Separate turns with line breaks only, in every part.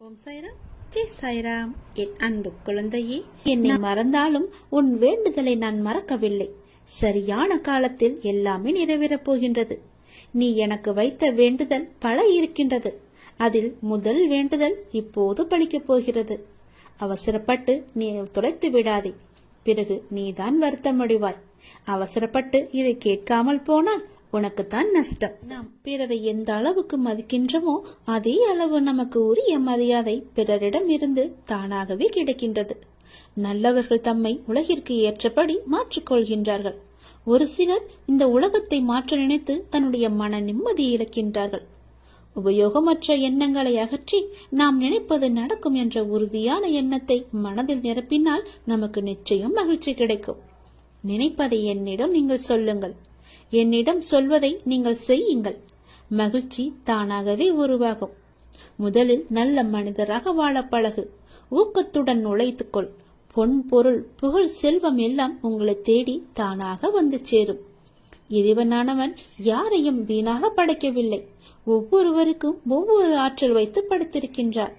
ஓம் சாய்ராம், ஜெய் சாய்ராம். என் அன்பு குழந்தையே, என்னை மறந்தாலும் உன் வேண்டுதலை நான் மறக்கவில்லை. சரியான காலத்தில் எல்லாமே நிறைவேறப் போகின்றது. நீ எனக்கு வைத்த வேண்டுதல் பல இருக்கின்றது. அதில் முதல் வேண்டுதல் இப்போது பலிக்கப் போகிறது. அவசரப்பட்டு நீ தொலைத்து விடாதே, பிறகு நீதான் வருத்தமடைவாய். அவசரப்பட்டு இதை கேட்காமல் போனால் உனக்குத்தான் நஷ்டம். நாம் பிறரை எந்த அளவுக்கு மதிக்கின்றோமோ அதே அளவு நமக்கு உரிய மரியாதை பிறரிடம் இருந்து தானாகவே கிடைக்கின்றது. நல்லவர்கள் தம்மை உலகிற்கு ஏற்றபடி மாற்றிக்கொள்கின்றார்கள். ஒரு சிலர் இந்த உலகத்தை மாற்ற நினைத்து தன்னுடைய மன நிம்மதியை இழக்கின்றார்கள். உபயோகமற்ற எண்ணங்களை அகற்றி நாம் நினைப்பது நடக்கும் என்ற உறுதியான எண்ணத்தை மனதில் நிரப்பினால் நமக்கு நிச்சயம் மகிழ்ச்சி கிடைக்கும். நினைப்பதை என்னிடம் நீங்கள் சொல்லுங்கள், என்னிடம் சொல்வதை நீங்கள் செய்யுங்கள். மகிழ்ச்சி தானாகவே உருவாகும். முதலில் நல்ல மனிதராக வாழ பழகு. ஊக்கத்துடன் உழைத்துக்கொள். பொன், பொருள், புகழ், செல்வம் எல்லாம் உங்களை தேடி தானாக வந்து சேரும். இறைவனானவன் யாரையும் வீணாக படைக்கவில்லை. ஒவ்வொருவருக்கும் ஒவ்வொரு ஆற்றல் வைத்து படைத்திருக்கின்றார்.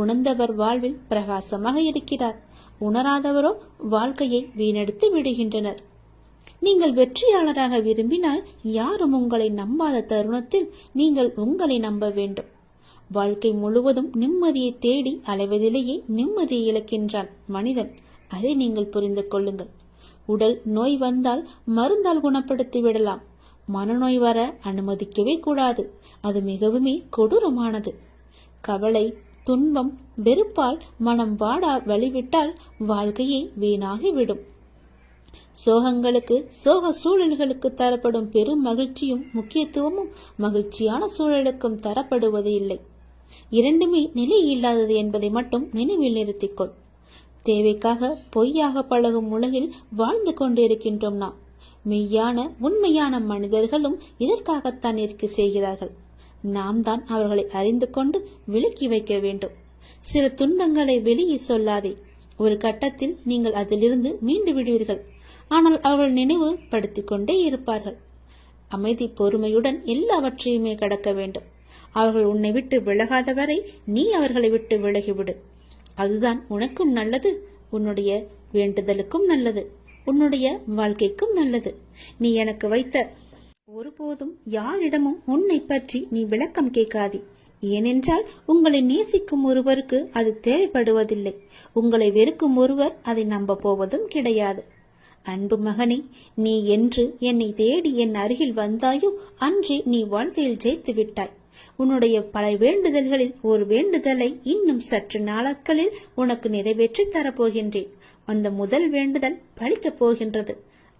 உணர்ந்தவர் வாழ்வில் பிரகாசமாக இருக்கிறார். உணராதவரோ வாழ்க்கையை வீணடித்து விடுகின்றனர். நீங்கள் வெற்றியாளராக விரும்பினால் யாரும் உங்களை நம்பாத தருணத்தில் நீங்கள் உங்களை நம்ப வேண்டும். வாழ்க்கை முழுவதும் நிம்மதியை தேடி அலைவதிலேயே நிம்மதியை இழக்கின்றான் மனிதன். அதை நீங்கள் புரிந்து கொள்ளுங்கள். உடல் நோய் வந்தால் மருந்தால் குணப்படுத்தி விடலாம். மனநோய் வர அனுமதிக்கவே கூடாது. அது மிகவுமே கொடூரமானது. கவலை, துன்பம், வெறுப்பால் மனம் வாடா வழிவிட்டால் வாழ்க்கையே வீணாகிவிடும். சோகங்களுக்கு, சோக சூழல்களுக்கு தரப்படும் பெரும் மகிழ்ச்சியும் முக்கியத்துவமும் மகிழ்ச்சியான சூழலுக்கும் தரப்படுவது இல்லை. இரண்டுமே நிலை இல்லாதது என்பதை மட்டும் நினைவில் நிறுத்திக்கொள். தேவைக்காக பொய்யாக பழகும் உலகில் வாழ்ந்து கொண்டிருக்கின்றோம் நாம். மெய்யான உண்மையான மனிதர்களும் இதற்காகத்தான் இருக்க செய்கிறார்கள். நாம் தான் அவர்களை அறிந்து கொண்டு விலக்கி வைக்க வேண்டும். சில துன்பங்களை வெளியே சொல்லாதே. ஒரு கட்டத்தில் நீங்கள் அதிலிருந்து மீண்டு விடுவீர்கள். ஆனால் அவர்கள் நினைவு படுத்திக் கொண்டே இருப்பார்கள். அமைதி, பொறுமையுடன் எல்லாவற்றையுமே கடக்க வேண்டும். அவர்கள் உன்னை விட்டு விலகாத வரை நீ அவர்களை விட்டு விலகிவிடு. அதுதான் உனக்கும் நல்லது, உன்னுடைய வேண்டுதலுக்கும் நல்லது, உன்னுடைய வாழ்க்கைக்கும் நல்லது. நீ எனக்கு வைத்த ஒருபோதும் யாரிடமும் உன்னை பற்றி நீ விளக்கம் கேட்காதே. ஏனென்றால் உங்களை நேசிக்கும் ஒருவருக்கு அது தேவைப்படுவதில்லை. உங்களை வெறுக்கும் ஒருவர் அதை நம்ப போவதும் கிடையாது. அன்பு மகனே, நீ என்று என்னை தேடி என் அருகில் வந்தாயோ அன்றே நீ வாழ்க்கையில் ஜெயித்து விட்டாய். உன்னுடைய பல வேண்டுதல்களில் ஒரு வேண்டுதலை இன்னும் சற்று நாட்களில் உனக்கு நிறைவேற்றி தரப்போகின்றேன். அந்த முதல் வேண்டுதல் பலிக்கப் போகின்றது.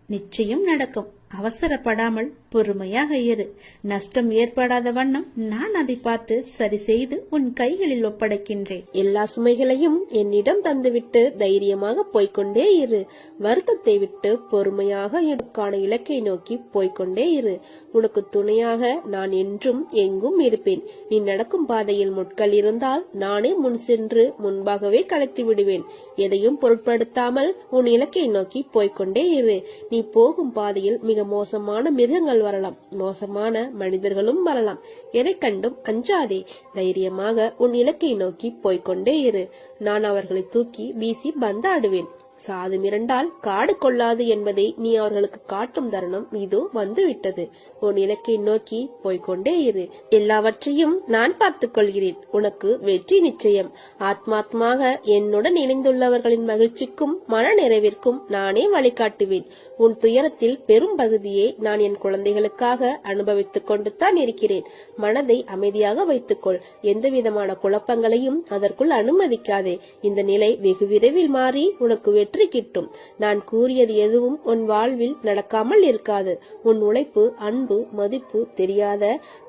நிச்சயம் நடக்கும். அவசரப்படாமல் பொறுமையாக இரு. நஷ்டம் ஏற்படாத வண்ணம் நான் அதை பார்த்து சரி செய்து உன் கைகளில் ஒப்படைக்கின்றேன்.
எல்லா சுமைகளையும் என்னிடம் தந்துவிட்டு தைரியமாக போய்கொண்டே இரு. வருத்தத்தை விட்டு பொறுமையாக எனக்கான இலக்கை நோக்கி போய்கொண்டே இரு. உனக்கு துணையாக நான் என்றும் எங்கும் இருப்பேன். நீ நடக்கும் பாதையில் முட்கள் இருந்தால் நானே முன் சென்று முன்பாகவே கலைத்து விடுவேன். எதையும் பொருட்படுத்தாமல் உன் இலக்கை நோக்கி போய்கொண்டே இரு. நீ போகும் பாதையில் மிக மோசமான மிருகங்கள் வரலாம், மோசமான மனிதர்களும் வரலாம். எதை கண்டும் அஞ்சாதே. தைரியமாக உன் இலக்கை நோக்கி போய்கொண்டே இரு. நான் அவர்களை தூக்கி வீசி பந்தாடுவேன். சாது மிரண்டால் காடு கொள்ளாது என்பதை நீ அவர்களுக்கு காட்டும் தருணம் இதோ வந்துவிட்டது. உன் இலக்கை நோக்கி போய்கொண்டே இரு. எல்லாவற்றையும் நான் பார்த்துக் கொள்கிறேன். உனக்கு வெற்றி நிச்சயம். ஆத்மாத்மாக என்னுடன் இணைந்துள்ளவர்களின் மகிழ்ச்சிக்கும் மன நிறைவிற்கும் நானே வழிகாட்டுவேன். உன் துயரத்தில் பெரும் பகுதியை நான் என் குழந்தைகளுக்காக அனுபவித்துக் கொண்டு தான் இருக்கிறேன். மனதை அமைதியாக வைத்துக்கொள். எந்த விதமான குழப்பங்களையும் அதற்குள் அனுமதிக்காதே. இந்த நிலை வெகு விரைவில் மாறி உனக்கு வெற்றி கிட்டும். நான் கூறியது எதுவும் உன் வாழ்வில் நடக்காமல் இருக்காது. உன் உழைப்பு, அன்பு, மதிப்பு தெரியாத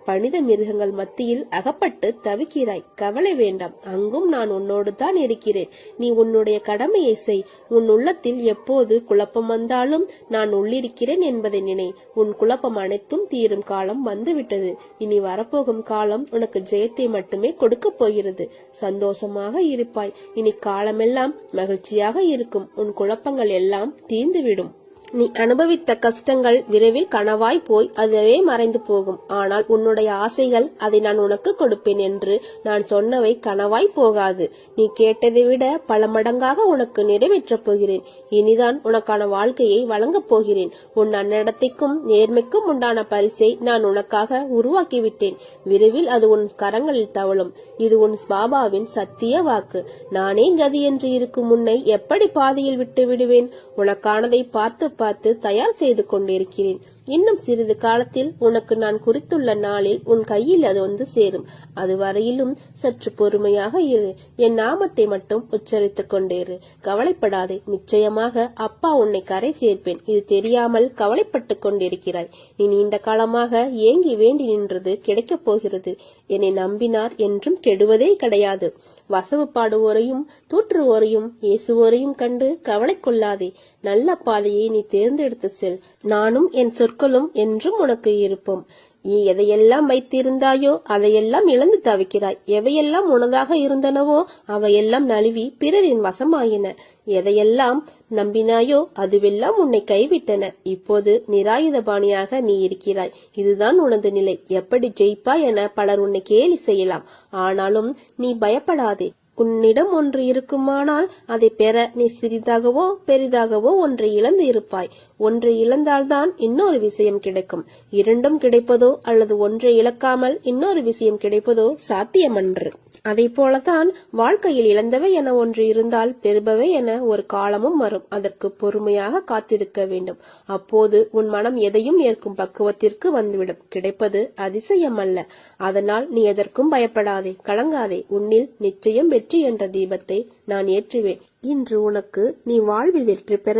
பணித மிருகங்கள் மத்தியில் அகப்பட்டு தவிக்கிறாய். கவலை வேண்டாம். அங்கும் நான் உன்னோடு தான் இருக்கிறேன். நீ உன்னுடைய கடமையை செய். உன் உள்ளத்தில் எப்போது குழப்பம் வந்தாலும் நான் உள்ளிருக்கிறேன் என்பதை நினை. உன் குழப்பம் அனைத்தும் தீரும் காலம் வந்துவிட்டது. இனி வரப்போகும் காலம் உனக்கு ஜெயத்தை மட்டுமே கொடுக்க போகிறது. சந்தோஷமாக இருப்பாய். இனி காலமெல்லாம் மகிழ்ச்சியாக இருக்கும். உன் குழப்பங்கள் எல்லாம் தீர்ந்துவிடும். நீ அனுபவித்த கஷ்டங்கள் விரைவில் கனவாய் போய் அதுவே மறைந்து போகும். ஆனால் உன்னுடைய ஆசைகள், அதை நான் உனக்கு கொடுப்பேன் என்று நான் சொன்னவை கனவாய் போகாது. நீ கேட்டதை விட பல மடங்காக உனக்கு நிறைவேற்றப் போகிறேன். இனிதான் உனக்கான வாழ்க்கையை வழங்கப் போகிறேன். உன் நன்னடத்தைக்கும் நேர்மைக்கும் உண்டான பரிசை நான் உனக்காக உருவாக்கிவிட்டேன். விரைவில் அது உன் கரங்களில் தவழும். இது உன் பாபாவின் சத்திய வாக்கு. நானே கதி என்று இருக்கும் உன்னை எப்படி பாதியில் விட்டு விடுவேன்? உனக்கானதை பார்த்து பார்த்து தயார் செய்து கொண்டிருக்கிறேன். இன்னும் சிறிது காலத்தில் உனக்கு நான் குறித்துள்ள நாளில் உன் கையில் அது வந்து சேரும். அதுவரையிலும் சற்று பொறுமையாக இரு. என் நாமத்தை மட்டும் உச்சரித்துக் கொண்டேரு. கவலைப்படாதே. நிச்சயமாக அப்பா உன்னை கரை சேர்ப்பேன். இது தெரியாமல் கவலைப்பட்டு கொண்டிருக்கிறாய். நீ நீண்ட காலமாக ஏங்கி வேண்டி நின்றது கிடைக்கப் போகிறது. என்னை நம்பினார் என்றும் கெடுவதே கிடையாது. வசவு பாடுவோரையும் தூற்றுவோரையும் ஏசுவோரையும் கண்டு கவலை கொள்ளாதே. நல்ல பாதையை நீ தேர்ந்தெடுத்து செல். நானும் என் சொற்களும் என்றும் உனக்கு இருப்போம். நீ எதையெல்லாம் வைத்திருந்தாயோ அதையெல்லாம் இழந்து தவிக்கிறாய். எவையெல்லாம் உனதாக இருந்தனவோ அவையெல்லாம் நழுவி பிறரின் வசமாயின. எதையெல்லாம் நம்பினாயோ அதுவெல்லாம் உன்னை கைவிட்டன. இப்போது நிராயுதபாணியாக நீ இருக்கிறாய். இதுதான் உனது நிலை. எப்படி ஜெயிப்பாய் என பலர் உன்னை கேலி செய்யலாம். ஆனாலும் நீ பயப்படாதே. உன்னிடம் ஒன்று இருக்குமானால் அதை பெற நீ சிறிதாகவோ பெரிதாகவோ ஒன்றை இழந்து இருப்பாய். ஒன்றை இழந்தால்தான் இன்னொரு விஷயம் கிடைக்கும். இரண்டும் கிடைப்பதோ அல்லது ஒன்றை இழக்காமல் இன்னொரு விஷயம் கிடைப்பதோ சாத்தியமன்று. அதை போலதான் வாழ்க்கையில் இழந்தவை என ஒன்று இருந்தால் பெறுபவை என ஒரு காலமும் வரும். அதற்கு பொறுமையாக காத்திருக்க வேண்டும். அப்போது உன் மனம் எதையும் ஏற்கும் பக்குவத்திற்கு வந்துவிடும். கிடைப்பது அதிசயம் அல்ல. அதனால் நீ எதற்கும் பயப்படாதே, கலங்காதே. உன்னில் நிச்சயம் வெற்றி என்ற தீபத்தை நான் ஏற்றுவேன். இன்று உனக்கு நீ வாழ்வில் வெற்றி பெற,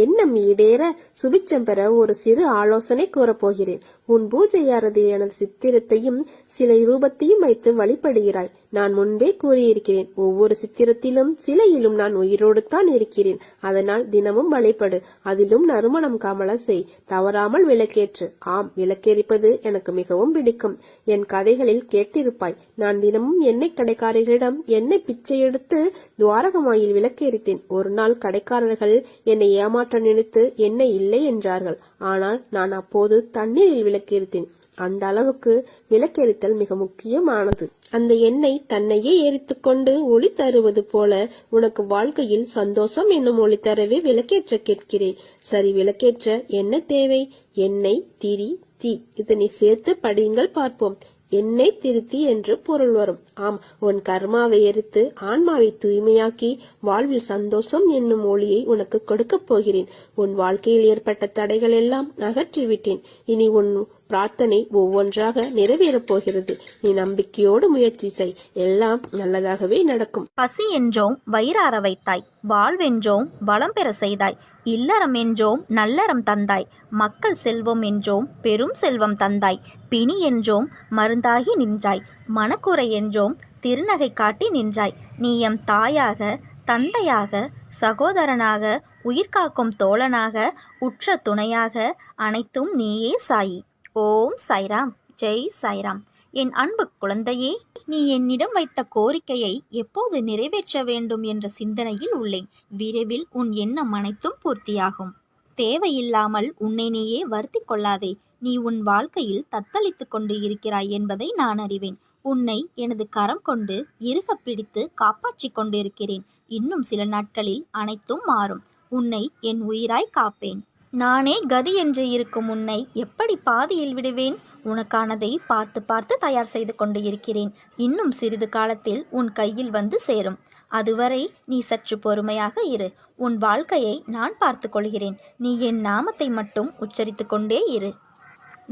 எண்ணம் ஈடேற, சுபிட்சம் பெற ஒரு சிறு ஆலோசனை கூறப்போகிறேன். உன் பூஜை அறையில் எனது சித்திரத்தையும் சிலை ரூபத்தையும் வைத்து வழிபடுகிறாய். நான் முன்பே கூறியிருக்கிறேன், ஒவ்வொரு சித்திரத்திலும் சிலையிலும் நான் உயிரோடு தான் இருக்கிறேன். அதனால் தினமும் வழிபடு. அதிலும் நறுமணம் கமல செய். தவறாமல் விளக்கேற்று. ஆம், விளக்கேறிப்பது எனக்கு மிகவும் பிடிக்கும். என் கதைகளில் கேட்டிருப்பாய். நான் தினமும் எண்ணெய் கடைக்காரர்களிடம் எண்ணெய் பிச்சை எடுத்து துவாரகமாயில் விளக்கேறித்தேன். ஒரு நாள் கடைக்காரர்கள் என்னை ஏமாற்ற நினைத்து எண்ணெய் இல்லை என்றார்கள். ஆனால் நான் அப்போது தண்ணீரில் விளக்கேறித்தேன். அந்த அளவுக்கு விளக்கெரித்தல் மிக முக்கியமானது. அந்த எண்ணெய் தன்னையே எரித்துக்கொண்டு ஒளி தருவது போல உனக்கு வாழ்க்கையில் சந்தோஷம் என்னும் ஒளி தரவே விளக்கேற்ற கேட்கிறேன். சரி, விளக்கேற்ற என்ன தேவை? எண்ணெய், திரி, தீ. இதனை சேர்த்து படியுங்கள் பார்ப்போம். எண்ணெய் திருத்தி என்று பொருள் வரும். ஆம், உன் கர்மாவை எரித்து ஆன்மாவை தூய்மையாக்கி வாழ்வில் சந்தோஷம் என்னும் ஒளியை உனக்கு கொடுக்கப் போகிறேன். உன் வாழ்க்கையில் ஏற்பட்ட தடைகள் எல்லாம் அகற்றிவிட்டேன். இனி உன் பிரார்த்தனை ஒவ்வொன்றாக நிறைவேறப் போகிறது. நீ நம்பிக்கையோடு முயற்சி செய். எல்லாம் நல்லதாகவே நடக்கும்.
பசி என்றோம் வயிறார வைத்தாய், வாழ்வென்றோம் வளம் பெற செய்தாய், இல்லறம் என்றோம் நல்லறம் தந்தாய், மக்கள் செல்வம் என்றோம் பெரும் செல்வம் தந்தாய், பிணி என்றோம் மருந்தாகி நின்றாய், மனக்குறை என்றோம் திருநகை காட்டி நின்றாய். நீ எம் தாயாக, தந்தையாக, சகோதரனாக, உயிர்காக்கும் தோழனாக, உற்ற துணையாக, அனைத்தும் நீயே சாயி. ஓம் சாய்ராம். ஜெய் சாய்ராம். என் அன்பு குழந்தையே, நீ என்னிடம் வைத்த கோரிக்கையை எப்போது நிறைவேற்ற வேண்டும் என்ற சிந்தனையில் உள்ளேன். விரைவில் உன் எண்ணம் அனைத்தும் பூர்த்தியாகும். தேவையில்லாமல் உன்னை நீயே வருத்திக் கொள்ளாதே. நீ உன் வாழ்க்கையில் தத்தளித்துக் கொண்டு இருக்கிறாய் என்பதை நான் அறிவேன். உன்னை எனது கரம் கொண்டு இறுக பிடித்து காப்பாற்றிக் கொண்டிருக்கிறேன். இன்னும் சில நாட்களில் அனைத்தும் மாறும். உன்னை என் உயிராய் காப்பேன். நானே கதி என்று இருக்கும் உன்னை எப்படி பாதியில் விடுவேன்? உனக்கானதை பார்த்து பார்த்து தயார் செய்து கொண்டு இருக்கிறேன். இன்னும் சிறிது காலத்தில் உன் கையில் வந்து சேரும். அதுவரை நீ சற்று பொறுமையாக இரு. உன் வாழ்க்கையை நான் பார்த்து கொள்கிறேன். நீ என் நாமத்தை மட்டும் உச்சரித்து கொண்டே இரு.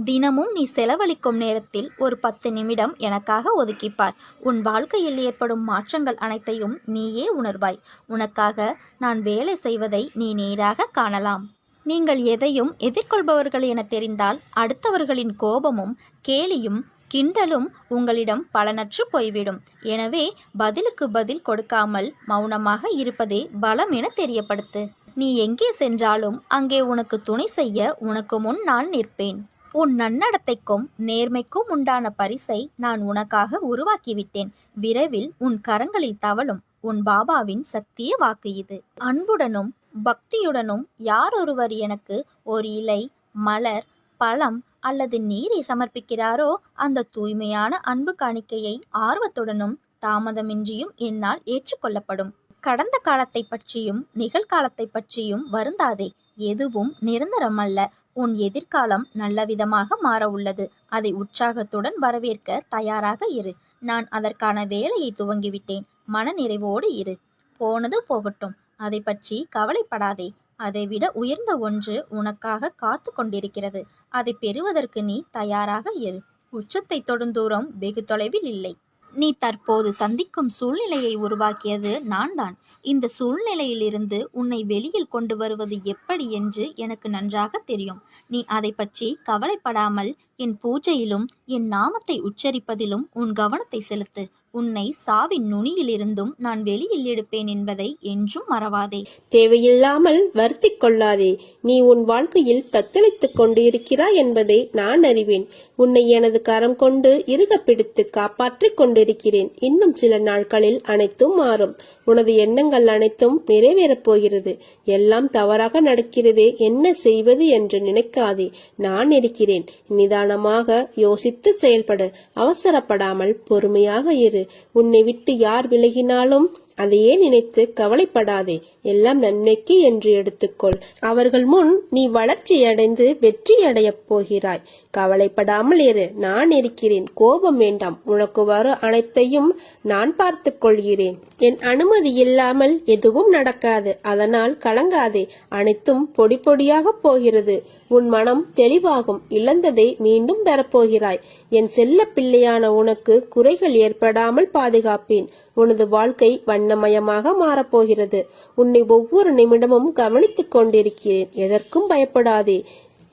தினமும் நீ செலவழிக்கும் நேரத்தில் ஒரு 10 நிமிடம் எனக்காக ஒதுக்கிப்பார். உன் வாழ்க்கையில் ஏற்படும் மாற்றங்கள் அனைத்தையும் நீயே உணர்வாய். உனக்காக நான் வேலை செய்வதை நீ நேராக காணலாம். நீங்கள் எதையும் எதிர்கொள்பவர்கள் என தெரிந்தால் அடுத்தவர்களின் கோபமும் கேலியும் கிண்டலும் உங்களிடம் பலனற்று போய்விடும். எனவே பதிலுக்கு பதில் கொடுக்காமல் மௌனமாக இருப்பதே பலம் என தெரியப்படுத்து. நீ எங்கே சென்றாலும் அங்கே உனக்கு துணை செய்ய உனக்கு முன் நான் நிற்பேன். உன் நன்னடத்தைக்கும் நேர்மைக்கும் உண்டான பரிசை நான் உனக்காக உருவாக்கிவிட்டேன். விரைவில் உன் கரங்களில் தவழும். உன் பாபாவின் சத்திய வாக்கு இது. அன்புடனும் பக்தியுடனும் யாரொருவர் எனக்கு ஒரு இலை, மலர், பழம் அல்லது நீரை சமர்ப்பிக்கிறாரோ அந்த தூய்மையான அன்பு காணிக்கையை ஆர்வத்துடனும் தாமதமின்றியும் என்னால் ஏற்றுக்கொள்ளப்படும். கடந்த காலத்தை பற்றியும் நிகழ்காலத்தை பற்றியும் வருந்தாதே. எதுவும் நிரந்தரமல்ல. உன் எதிர்காலம் நல்லவிதமாக மாற உள்ளது. அதை உற்சாகத்துடன் வரவேற்க தயாராக இரு. நான் அதற்கான வேலையை துவங்கிவிட்டேன். மனநிறைவோடு இரு. போனது போகட்டும். அதை பற்றி கவலைப்படாதே. அதைவிட உயர்ந்த ஒன்று உனக்காக காத்து கொண்டிருக்கிறது. அதை பெறுவதற்கு நீ தயாராக இரு. உச்சத்தை தொடும் தூரம் வெகு தொலைவில் இல்லை. நீ தற்போது சந்திக்கும் சூழ்நிலையை உருவாக்கியது நான்தான். இந்த சூழ்நிலையிலிருந்து உன்னை வெளியில் கொண்டு வருவது எப்படி என்று எனக்கு நன்றாக தெரியும். நீ அதை பற்றி கவலைப்படாமல் என் பூஜையிலும் என் நாமத்தை உச்சரிப்பதிலும் உன் கவனத்தை செலுத்து. உன்னை சாவின் நுனியிலிருந்தும் நான் வெளியில் எடுப்பேன் என்பதை என்றும் மறவாதே.
தேவையில்லாமல் வருத்திக் கொள்ளாதே. நீ உன் வாழ்க்கையில் தத்தளித்துக் கொண்டு இருக்கிறாய் என்பதை நான் அறிவேன். உன்னை எனது கரம் கொண்டு இறுக பிடித்து காப்பாற்றிக் கொண்டிருக்கிறேன். இன்னும் சில நாட்களில் அனைத்தும் மாறும். உனது எண்ணங்கள் அனைத்தும் நிறைவேறப் போகிறது. எல்லாம் தவறாக நடக்கிறதே, என்ன செய்வது என்று நினைக்காதே. நான் இருக்கிறேன். நிதானமாக யோசித்து செயல்படு. அவசரப்படாமல் பொறுமையாக இரு. உன்னை விட்டு யார் விலகினாலும் அதையே நினைத்து கவலைப்படாதே. எல்லாம் நன்மைக்கு என்று எடுத்துக்கொள். அவர்கள் முன் நீ வளர்ச்சியடைந்து வெற்றியடையப் போகிறாய். கவலைப்படாமல் இரு. நான் இருக்கிறேன். கோபம் வேண்டாம். உனக்கு வர அனைத்தையும் நான் பார்த்துக் கொள்கிறேன். என் அனுமதி இல்லாமல் எதுவும் நடக்காது. அதனால் கலங்காதே. அனைத்தும் பொடி பொடியாக போகிறது. உன் மனம் தெளிவாகும். இழந்ததை மீண்டும் பெறப்போகிறாய். என் செல்ல பிள்ளையான உனக்கு குறைகள் ஏற்படாமல் பாதுகாப்பேன். உனது வாழ்க்கை வண்ணமயமாக மாறப்போகிறது. உன்னை ஒவ்வொரு நிமிடமும் கவனித்துக் கொண்டிருக்கிறேன். எதற்கும் பயப்படாதே.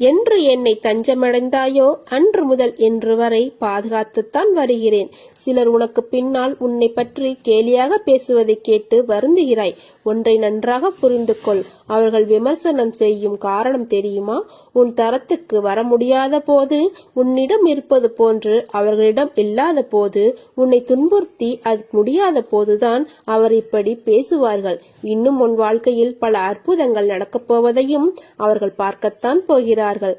என்று என்னை தஞ்சமடைந்தாயோ அன்று முதல் இன்று வரை பாதுகாத்துத்தான் வருகிறேன். சிலர் உனக்கு பின்னால் உன்னை பற்றி கேலியாக பேசுவதை கேட்டு வருந்துகிறாய். ஒன்றை நன்றாக புரிந்து கொள். அவர்கள் விமர்சனம் செய்யும் காரணம் தெரியுமா? உன் தரத்துக்கு வர முடியாத போது, உன்னிடம் இருப்பது போன்று அவர்களிடம் இல்லாத போது, உன்னை துன்புறுத்தி அது முடியாத போதுதான் அவர் இப்படி பேசுவார்கள். இன்னும் உன் வாழ்க்கையில் பல அற்புதங்கள் நடக்கப் போவதையும் அவர்கள் பார்க்கத்தான் போகிறார்கள்.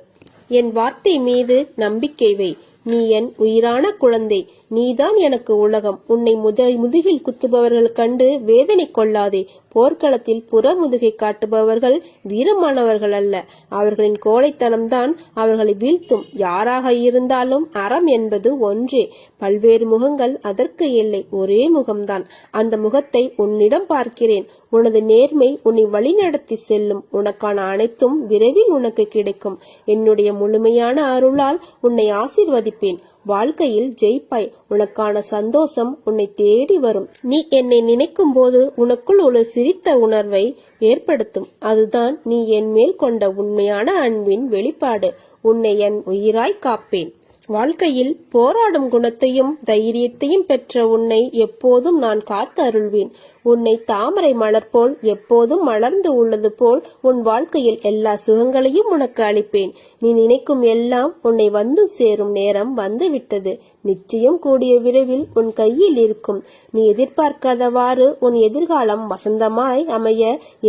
என் வார்த்தை மீது நம்பிக்கை வை. நீ என் உயிரான குழந்தை. நீதான் எனக்கு உலகம். உன்னை முதுகில் குத்துபவர்கள் கண்டு வேதனை கொள்ளாதே. போர்க்களத்தில் புற முதுகை காட்டுபவர்கள் வீரமானவர்கள் அல்ல. அவர்களின் கோழைத்தனம்தான் அவர்களை வீழ்த்தும். யாராக இருந்தாலும் அறம் என்பது ஒன்றே. பல்வேறு முகங்கள் அதற்கு இல்லை. ஒரே முகம்தான். அந்த முகத்தை உன்னிடம் பார்க்கிறேன். உனது நேர்மை உன்னை வழிநடத்தி செல்லும். உனக்கான அனைத்தும் விரைவில் உனக்கு கிடைக்கும். என்னுடைய முழுமையான அருளால் உன்னை ஆசீர்வதிப்பேன். வாழ்க்கையில் ஜெயிப்பாய். உனக்கான சந்தோஷம் உன்னை தேடி வரும். நீ என்னை நினைக்கும் போது உனக்குள் ஒரு சிரித்த உணர்வை ஏற்படுத்தும். அதுதான் நீ என் மேல் கொண்ட உண்மையான அன்பின் வெளிப்பாடு. உன்னை என் உயிராய் காப்பேன். வாழ்க்கையில் போராடும் குணத்தையும் தைரியத்தையும் பெற்ற உன்னை எப்போதும் நான் காத்து அருள்வேன். உன்னை தாமரை மலர் போல் எப்போதும் மலர்ந்து உள்ளது போல் உன் வாழ்க்கையில் எல்லா சுகங்களையும் உனக்கு அளிப்பேன். நீ நினைக்கும் எல்லாம் உன்னை வந்து சேரும் நேரம் வந்துவிட்டது. நிச்சயம் கூடிய விரைவில் உன் கையில் இருக்கும். நீ எதிர்பார்க்காதவாறு உன் எதிர்காலம் வசந்தமாய் அமைய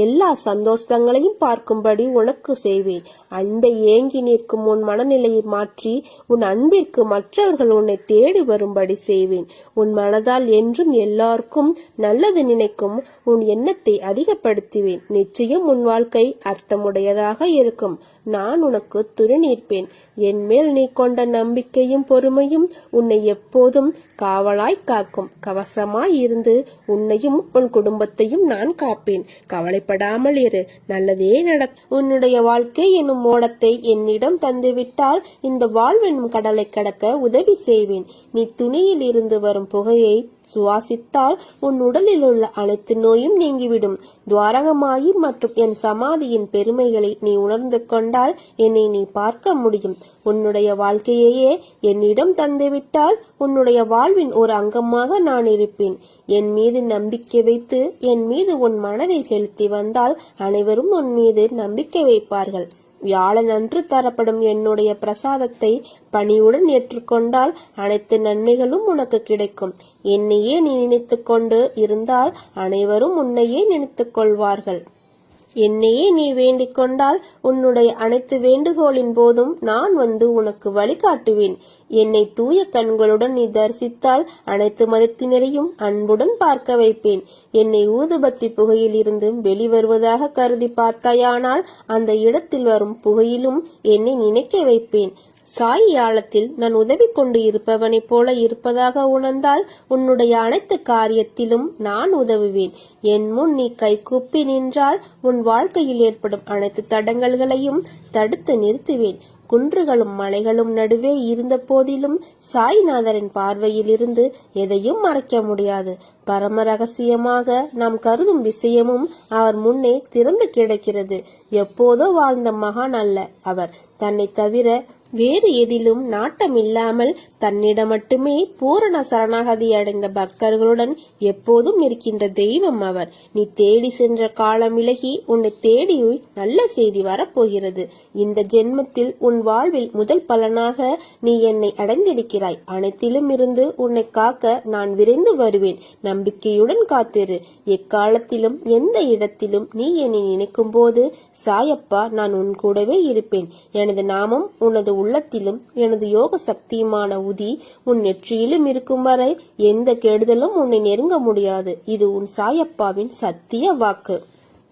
எல்லா சந்தோஷங்களையும் பார்க்கும்படி உனக்கு செய்வேன். அன்பை ஏங்கி நிற்கும் உன் மனநிலையை மாற்றி உன் அன்பிற்கு மற்றவர்கள் உன்னை தேடி வரும்படி செய்வேன். உன் மனதால் என்றும் எல்லாருக்கும் நல்லது நினைக்கும் உன் எண்ணத்தை அதிகப்படுத்துவேன். நிச்சயம் உன் வாழ்க்கை அர்த்தமுடையதாக இருக்கும். நான் உனக்கு துணை நிற்பேன். என் மேல் நீ கொண்ட நம்பிக்கையும் பொறுமையும் உன்னை எப்போதும் காவலாய் காக்கும். கவசமாய் இருந்து உன்னையும் உன் குடும்பத்தையும் நான் காப்பேன். கவலைப்படாமல் இரு. நல்லதே நடக்கும். உன்னுடைய வாழ்க்கை என்னும் ஓடத்தை என்னிடம் தந்துவிட்டால் இந்த வாழ்வெனும் கடலை கடக்க உதவி செய்வேன். நீ துணியில் இருந்து வரும் புகையை சுவாசித்தால் உன் உடலில் உள்ள அனைத்து நோயும் நீங்கிவிடும். துவாரகமாயி மற்றும் என் சமாதியின் பெருமைகளை நீ உணர்ந்து கொண்டால் என்னை நீ பார்க்க முடியும். உன்னுடைய வாழ்க்கையையே என்னிடம் தந்துவிட்டால் உன்னுடைய வாழ்வின் ஒரு அங்கமாக நான் இருப்பேன். என் மீது நம்பிக்கை வைத்து என் மீது உன் மனதை செலுத்தி வந்தால் அனைவரும் உன் மீது நம்பிக்கை வைப்பார்கள். வியாழன் அன்று தரப்படும் என்னுடைய பிரசாதத்தை பணிவுடன் ஏற்றுக்கொண்டால் அனைத்து நன்மைகளும் உனக்கு கிடைக்கும். என்னையே நீ நினைத்து கொண்டு இருந்தால் அனைவரும் உன்னையே நினைத்துக் கொள்வார்கள். என்னையே நீ வேண்டிக் கொண்டால் உன்னுடைய அனைத்து வேண்டுகோளின் போதும் நான் வந்து உனக்கு வழிகாட்டுவேன். என்னை தூய கண்களுடன் நீ தரிசித்தால் அனைத்து மதத்தினரையும் அன்புடன் பார்க்க வைப்பேன். என்னை ஊதுபத்தி புகையில் இருந்து வெளிவருவதாக கருதி பார்த்தாயானால் அந்த இடத்தில் வரும் புகையிலும் என்னை நினைக்க வைப்பேன். சாய் ஆழத்தில் நான் உதவி கொண்டு இருப்பவனைப் போல இருப்பதாக உணர்ந்தால் உன்னுடைய அனைத்து காரியத்திலும் நான் உதவுவேன். என் முன் நீ கைகூப்பி நின்றால் உன் வாழ்க்கையில் ஏற்படும் அனைத்து தடங்கல்களையும் தடுத்து நிறுத்துவேன். குன்றுகளும் மலைகளும் நடுவே இருந்த போதிலும் சாய்நாதரின் பார்வையில் இருந்து எதையும் மறைக்க முடியாது. பரம ரகசியமாக நாம் கருதும் விஷயமும் அவர் முன்னே திறந்து கிடக்கிறது. எப்போதோ வாழ்ந்த மகான் அல்ல அவர். தன்னை தவிர வேறு எதிலும் நாட்டமில்லாமல் தன்னிடம் மட்டுமே பூரண சரணாகதி அடைந்த பக்தர்களுடன் எப்போதும் இருக்கின்ற தெய்வம் அவர். நீ தேடி சென்ற காலம் விலகி உன்னை தேடி நல்ல செய்தி வரப்போகிறது. இந்த ஜென்மத்தில் உன் வாழ்வில் முதல் பலனாக நீ என்னை அடைந்திருக்கிறாய். அனைத்திலும் இருந்து உன்னை காக்க நான் விரைந்து வருவேன். நம்பிக்கையுடன் காத்திரு. எக்காலத்திலும் எந்த இடத்திலும் நீ என்னை நினைக்கும் போது சாயப்பா நான் உன் கூடவே இருப்பேன். எனது நாமம் உனது உள்ளத்திலும் எனது யோக சக்தியுமான உதி உன் நெற்றியிலும் இருக்கும் வரை எந்த கெடுதலும் உன்னை நெருங்க முடியாது. இது உன் சாயப்பாவின் சத்திய வாக்கு.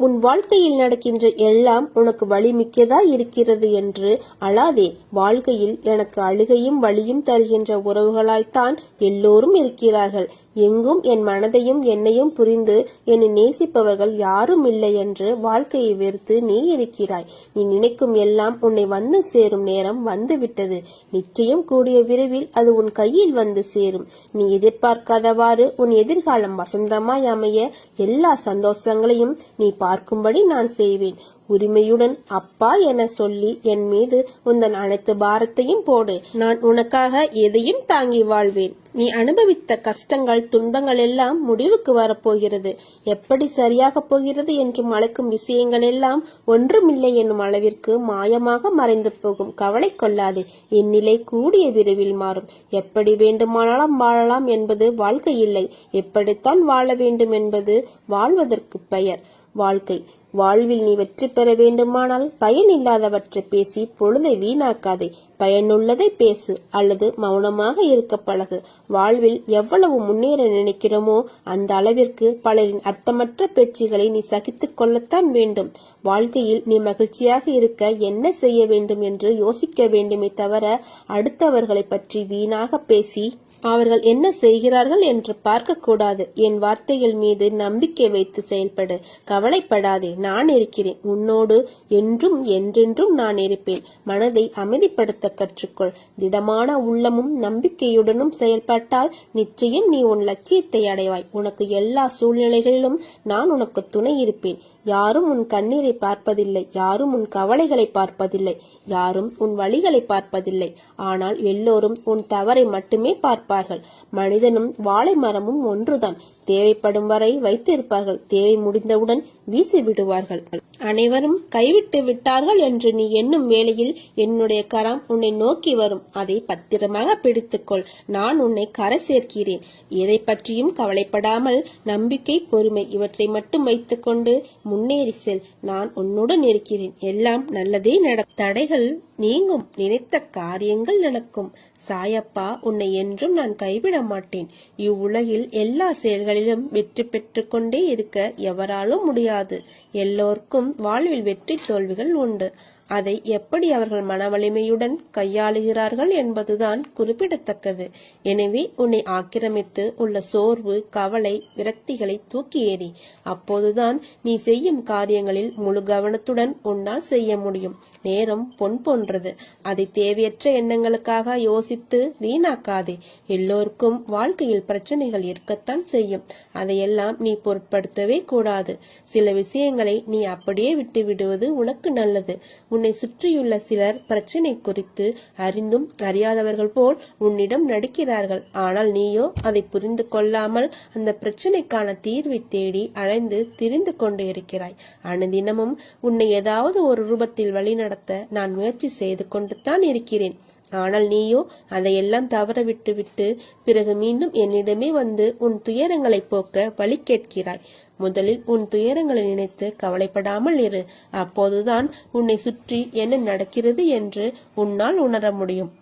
உன் வாழ்க்கையில் நடக்கின்ற எல்லாம் உனக்கு வலிமிக்கதா இருக்கிறது என்று அழாதே. வாழ்க்கையில் எனக்கு அழுகையும் வலியும் தருகின்ற உறவுகளாய்த்தான் எல்லோரும் இருக்கிறார்கள். எங்கும் என் மனதையும் என்னையும் புரிந்து என்னை நேசிப்பவர்கள் யாரும் இல்லை என்று வாழ்க்கையை வெறுத்து நீ இருக்கிறாய். நீ நினைக்கும் எல்லாம் உன்னை வந்து சேரும் நேரம் வந்துவிட்டது. நிச்சயம் கூடிய விரைவில் அது உன் கையில் வந்து சேரும். நீ எதிர்பார்க்காதவாறு உன் எதிர்காலம் வசந்தமாய் அமைய எல்லா சந்தோஷங்களையும் நீ பார்க்கும்படி நான் செய்வேன். உரிமையுடன் அப்பா என சொல்லி என் மீது உந்தன் அனைத்து பாரத்தையும் போடு. நான் உனக்காக எதையும் தாங்கி வாழ்வேன். நீ அனுபவித்த கஷ்டங்கள் துன்பங்கள் எல்லாம் முடிவுக்கு வரப்போகிறது. எப்படி சரியாக போகிறது என்று அழைக்கும் விஷயங்கள் எல்லாம் ஒன்றுமில்லை என்னும் அளவிற்கு மாயமாக மறைந்து போகும். கவலை கொள்ளாதே. இந்நிலை கூடிய விரைவில் மாறும். எப்படி வேண்டுமானாலும் வாழலாம் என்பது வாழ்க்கை இல்லை. எப்படித்தான் வாழ வேண்டும் என்பது வாழ்வதற்கு பெயர் வாழ்க்கை. வாழ்வில் நீ வெற்றி பெற வேண்டுமானால் பயனில்லாதவற்றை பேசி பொழுதை வீணாக்காதே. பயனுள்ளதை பேசு அல்லது மௌனமாக இருக்க பழகு. வாழ்வில் எவ்வளவு முன்னேற நினைக்கிறோமோ அந்த அளவிற்கு பலரின் அர்த்தமற்ற பேச்சுகளை நீ சகித்துக் கொள்ளத்தான் வேண்டும். வாழ்க்கையில் நீ மகிழ்ச்சியாக இருக்க என்ன செய்ய வேண்டும் என்று யோசிக்க வேண்டுமே தவிர அடுத்தவர்களை பற்றி வீணாக பேசி அவர்கள் என்ன செய்கிறார்கள் என்று பார்க்க கூடாது. என் வார்த்தைகள் மீது நம்பிக்கை வைத்து செயல்படு. கவலைப்படாதே. நான் இருக்கிறேன். உன்னோடு என்றும் என்றென்றும் நான் இருப்பேன். மனதை அமைதிப்படுத்த கற்றுக்கொள். திடமான உள்ளமும் நம்பிக்கையுடனும் செயல்பட்டால் நிச்சயம் நீ உன் லட்சியத்தை அடைவாய். உனக்கு எல்லா சூழ்நிலைகளிலும் நான் உனக்கு துணை இருப்பேன். யாரும் உன் கண்ணீரை பார்ப்பதில்லை. யாரும் உன் கவலைகளை பார்ப்பதில்லை. யாரும் உன் வழிகளை பார்ப்பதில்லை. ஆனால் எல்லோரும் உன் தவறை மட்டுமே பார்ப்பார்கள். மனிதனும் வாழை மரமும் ஒன்றுதான். தேவைப்படும் வரை வைத்திருப்பார்கள். தேவை முடிந்தவுடன் வீசி விடுவார்கள். அனைவரும் கைவிட்டு விட்டார்கள் என்று நீ எண்ணும் வேளையில் என்னுடைய கரம் உன்னை நோக்கி வரும். அதை பத்திரமாக பிடித்துக்கொள். நான் உன்னை கரை சேர்க்கிறேன். எதை பற்றியும் கவலைப்படாமல் நம்பிக்கை, பொறுமை இவற்றை மட்டும் வைத்துக்கொண்டு முன்னேறி செல். நான் உன்னுடன் இருக்கிறேன். எல்லாம் நல்லதே நடக்கும். தடைகள் நீங்கும். நினைத்த காரியங்கள் நடக்கும். சாயப்பா உன்னை என்றும் நான் கைவிட மாட்டேன். இவ்வுலகில் எல்லா செயல்களிலும் வெற்றி பெற்று கொண்டே இருக்க எவராலும் முடியாது. எல்லோருக்கும் வாழ்வில் வெற்றி தோல்விகள் உண்டு. அதை எப்படி அவர்கள் மனவலிமையுடன் கையாளுகிறார்கள் என்பதுதான் குறிப்பிடத்தக்கது. எனவே உன்னை ஆக்கிரமித்து உள்ள சோர்வு, கவலை, விரக்திகளை தூக்கி எறி. அப்போதுதான் நீ செய்யும் காரியங்களில் முழு கவனத்துடன் உன்னால் செய்ய முடியும். நேரம் பொன் போன்றது. அதை தேவையற்ற எண்ணங்களுக்காக யோசித்து வீணாக்காதே. எல்லோருக்கும் வாழ்க்கையில் பிரச்சனைகள் இருக்கத்தான் செய்யும். அதையெல்லாம் நீ பொருட்படுத்தவே கூடாது. சில விஷயங்களை நீ அப்படியே விட்டு விடுவது உனக்கு நல்லது. உன்னை சுற்றியுள்ள சிலர் பிரச்சனை குறித்து அறிந்தும் அறியாதவர்கள் போல் உன்னிடம் நடிக்கிறார்கள். ஆனால் நீயோ அதை புரிந்து கொள்ளாமல் அந்த பிரச்சனைக்கான தீர்வை தேடி அலைந்து திரிந்து கொண்டு இருக்கிறாய். அனுதினமும் உன்னை ஏதாவது ஒரு ரூபத்தில் வழிநடத்த நான் முயற்சி செய்து கொண்டு தான் இருக்கிறேன். ஆனால் நீயோ அதையெல்லாம் தவற விட்டு பிறகு மீண்டும் என்னிடமே வந்து உன் துயரங்களை போக்க வழி கேட்கிறாய். முதலில் உன் துயரங்களை நினைத்து கவலைப்படாமல் இரு. அப்போதுதான் உன்னை சுற்றி என்ன நடக்கிறது என்று உன்னால் உணர முடியும்.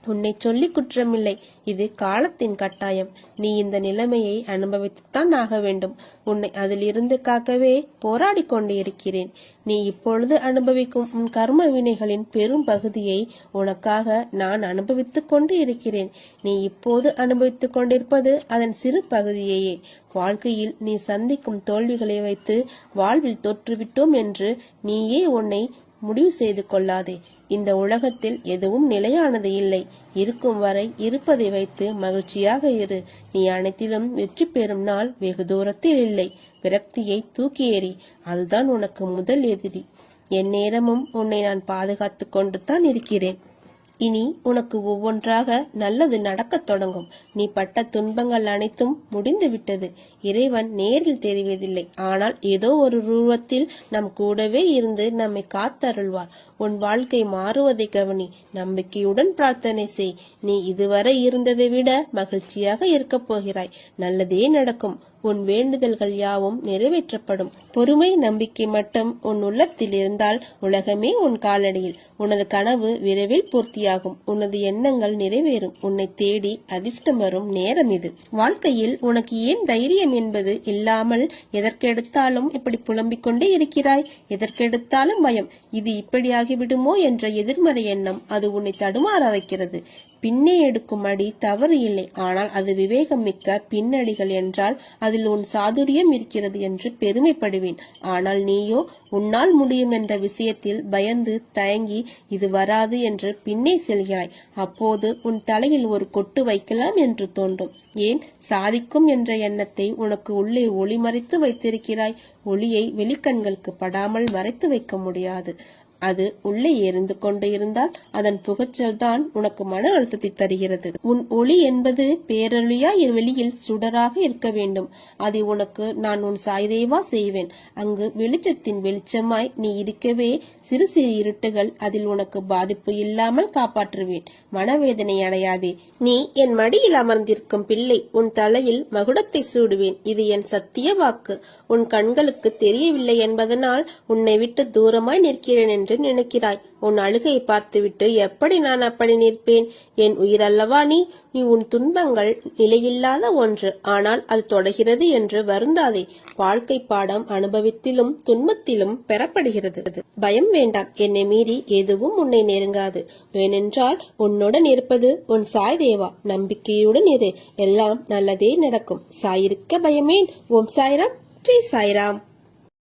உன்னை சொல்லி குற்றமில்லை, இது காலத்தின் கட்டாயம். நீ இந்த நிலைமையை அனுபவித்துத்தான் ஆக வேண்டும். உன்னை அதிலிருந்து காக்கவே போராடி கொண்டு இருக்கிறேன். நீ இப்பொழுது அனுபவிக்கும் உன் கர்ம வினைகளின் பெரும் பகுதியை உனக்காக நான் அனுபவித்துக் கொண்டு இருக்கிறேன். நீ இப்போது அனுபவித்துக் கொண்டிருப்பது அதன் சிறு பகுதியையே. வாழ்க்கையில் நீ சந்திக்கும் தோல்விகளை வைத்து வாழ்வில் தோற்றுவிட்டோம் என்று நீயே உன்னை முடிவு செய்து கொள்ளாதே. இந்த உலகத்தில் எதுவும் நிலையானது இல்லை. இருக்கும் வரை இருப்பதை வைத்து மகிழ்ச்சியாக இரு. நீ அனைத்திலும் வெற்றி பெறும் நாள் வெகு தூரத்தில் இல்லை. விரக்தியை தூக்கி எறி. அதுதான் உனக்கு முதல் எதிரி. என் நேரமும் உன்னை நான் பாதுகாத்து கொண்டு தான் இருக்கிறேன். இனி உனக்கு ஒவ்வொன்றாக நல்லது நடக்கத் தொடங்கும். நீ பட்ட துன்பங்கள் அனைத்தும் முடிந்து விட்டது. இறைவன் நேரில் தெரிவதில்லை, ஆனால் ஏதோ ஒரு ரூபத்தில் நம் கூடவே இருந்து நம்மை காத்தருள்வார். உன் வாழ்க்கை மாறுவதை கவனி. நம்பிக்கையுடன் பிரார்த்தனை செய். நீ இதுவரை இருந்ததை விட மகிழ்ச்சியாக இருக்கப் போகிறாய். நல்லதே நடக்கும். உன் வேண்டுதல்கள் யாவும் நிறைவேற்றப்படும். பொறுமை, நம்பிக்கை மட்டும் உன் உள்ளத்தில் இருந்தால் உலகமே உன் காலடியில். உனது கனவு விரைவில் பூர்த்தியாகும். உனது எண்ணங்கள் நிறைவேறும். உன்னை தேடி அதிர்ஷ்டம் வரும் நேரம் இது. வாழ்க்கையில் உனக்கு ஏன் தைரியம் என்பது இல்லாமல் எதற்கெடுத்தாலும் இப்படி புலம்பிக் கொண்டே இருக்கிறாய்? எதற்கெடுத்தாலும் பயம். இது இப்படி ஆகிவிடுமோ என்ற எதிர்மறை எண்ணம் அது உன்னை தடுமாற வைக்கிறது. பின்னே எடுக்கும் அடி தவறு இல்லை, ஆனால் அது விவேகம் மிக்க பின்னடிகள் என்றால் அதில் உன் சாதுரியம் இருக்கிறது என்று பெருமைப்படுவேன். ஆனால் நீயோ உன்னால் முடியும் என்ற விஷயத்தில் பயந்து தயங்கி இது வராது என்று பின்னே செல்கிறாய். அப்போது உன் தலையில் ஒரு கொட்டு வைக்கலாம் என்று தோன்றும். ஏன் சாதிக்கும் என்ற எண்ணத்தை உனக்கு உள்ளே ஒளி மறைத்து வைத்திருக்கிறாய். ஒளியை வெளிக்கண்களுக்கு படாமல் மறைத்து வைக்க முடியாது. அது உள்ளே எரிந்து கொண்டு இருந்தால் அதன் புகைச்சல் தான் உனக்கு மன அழுத்தத்தை தருகிறது. உன் ஒளி என்பது பேரொளியாய் வெளியில் சுடராக இருக்க வேண்டும். அதை உனக்கு நான் உன் சாய்தேவா செய்வேன். அங்கு வெளிச்சத்தின் வெளிச்சமாய் நீ இருக்கவே சிறு சிறு இருட்டுகள் அதில் உனக்கு பாதிப்பு இல்லாமல் காப்பாற்றுவேன். மனவேதனை அடையாதே. நீ என் மடியில் அமர்ந்திருக்கும் பிள்ளை. உன் தலையில் மகுடத்தை சூடுவேன். இது என் சத்திய வாக்கு. உன் கண்களுக்கு தெரியவில்லை என்பதனால் உன்னை விட்டு தூரமாய் நிற்கிறேன் என்று நினைக்கிறாய். உன் அழுகையை பார்த்துவிட்டு எப்படி நான் அப்படி நிற்பேன்? என் உயிர் அல்லவா நீ. உன் துன்பங்கள் நிலையில்லாத ஒன்று, ஆனால் அது தொடர்கிறது என்று வருந்தாதே. வாழ்க்கை பாடம் அனுபவத்திலும் துன்பத்திலும் பெறப்படுகிறது. பயம் வேண்டாம். என்னை மீறி எதுவும் உன்னை நெருங்காது. ஏனென்றால் உன்னுடன் இருப்பது உன் சாய் தேவா. நம்பிக்கையுடன் இரு. எல்லாம் நல்லதே நடக்கும். சாயிருக்க பயமேன். ஓம் சாய்ராம். ஜெய் சாய்ராம்.